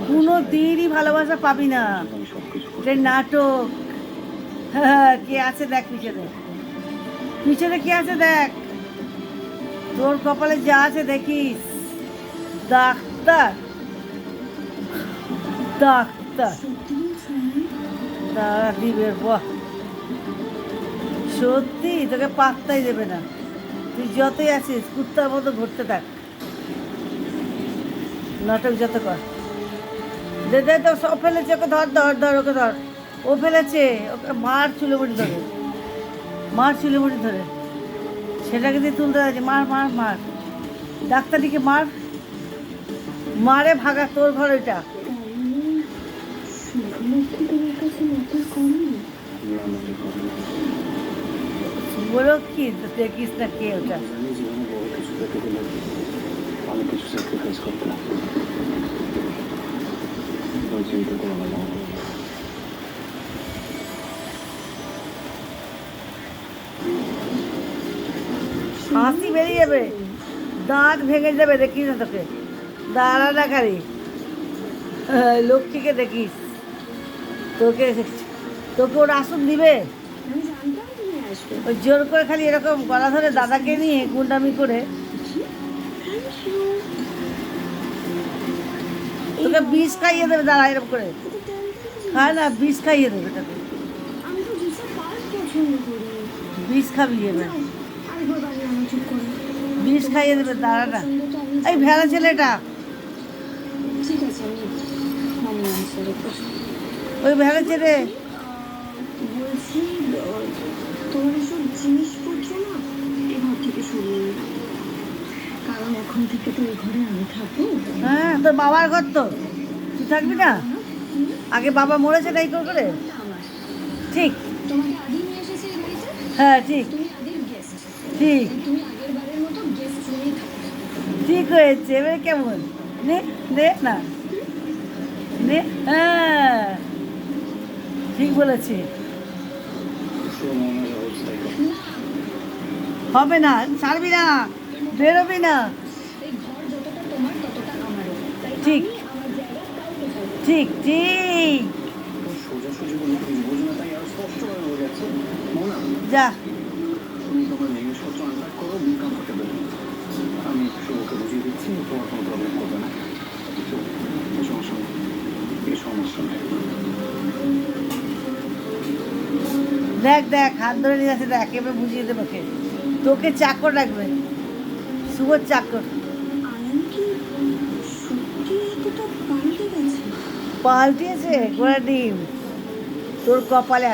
কোনো দিনই ভালোবাসা পাবি না, এটা নাটক। হ্যাঁ, কে আছে দেখ পিছনে, পিছনে কে আছে দেখ, তোর কপালে যা আছে দেখিস। ডাক্তার, ডাক্তার তারা দিবে। বাহ, সত্যি তোকে পাত্তাই দেবে না, তুই যতই আছিস কুত্তার মতো ঘুরতে থাক, নাটক যত কর। দে দে তো, সব ফেলেছে, ওকে ধর ধর ধর, ওকে ধর, ও ফেলেছে, ওকে মার চুলেমুড়ি ধরে, মার চুলেমুড়ি ধরে, সেটাকে দিয়ে তুলতে যাচ্ছে, মার মার মার, ডাক্তারিকে মার, মারে ভাগা, তোর ঘর ওইটা। বলো কি দেখিস না কে ওটা। হাসি বেরিয়ে যাবে, দাঁত ভেঙে যাবে, দেখিস না তোকে, দাঁড়া না খালি, লক্ষ্মীকে দেখিস, তোকে তোকে ওর আসন দিবে, ওই জোর করে খালি এরকম গলা ধরে দাদাকে নিয়ে গুন্ডামি করে তোকে বিষ খাইয়ে দেবে, দাঁড়া এরকম করে খায় না, বিষ খাইয়ে দেবে তোকে, বিষ খাবি এবার, বিষ খাইয়ে দেবে, দাঁড়া না। এই ভেড়া ছেলেটা, ওই ভেড়া ছেলে, বলছি তোমার এসব জিনিসপত্র না এবার থেকে সরিয়ে নিও, কারণ এখন থেকে তো এই ঘরে আমি থাকবো। হ্যাঁ, তোর বাবার ঘর তো, তুই থাকবি না? আগে বাবা মরেছে তাই করে, ঠিক? তোমাকে আদি নিয়ে এসেছে এই বাড়িতে, হ্যাঁ ঠিক, তুমি আদির গেস্ট, ঠিক, তুমি আগের বারের মতো গেস্ট রুমেই থাকবে। ঠিক হয়েছে, এবারে কেমন, নে নে না নে, হ্যাঁ ঠিক বলেছি, হবে না, ছাড়বি না, বেরোবি না, এই ঘর যতটা তোমার ততটা আমারও, তাই ঠিক আমি আমার জায়গা কাউকে ছাড়বো না। ঠিক ঠিক, সোজাসুজি বলে তুমি বোঝো না, তাই আরো স্পষ্টভাবে বোঝা যাচ্ছে। মোনা, যা, তুমি তোমার জিনিসপত্র আনপ্যাক করো, বি কমফোর্টেবল। আমি শুভকে বুঝিয়ে দিচ্ছি, তোমার কোনো প্রবলেম করবে না। এই সমস্যা নেই, এই সমস্যা নেই। দেখ দেখ, হাত ধরে নিয়ে যাচ্ছে, দেখ এবার বুঝিয়ে দেবে কে, তোকে চাকর রাখবে, শুভর চাকর। আয়ন কি সত্যি এতটা পাল্টে গেছে? পাল্টিয়েছে ঘোড়া ডিম, তোর কপালে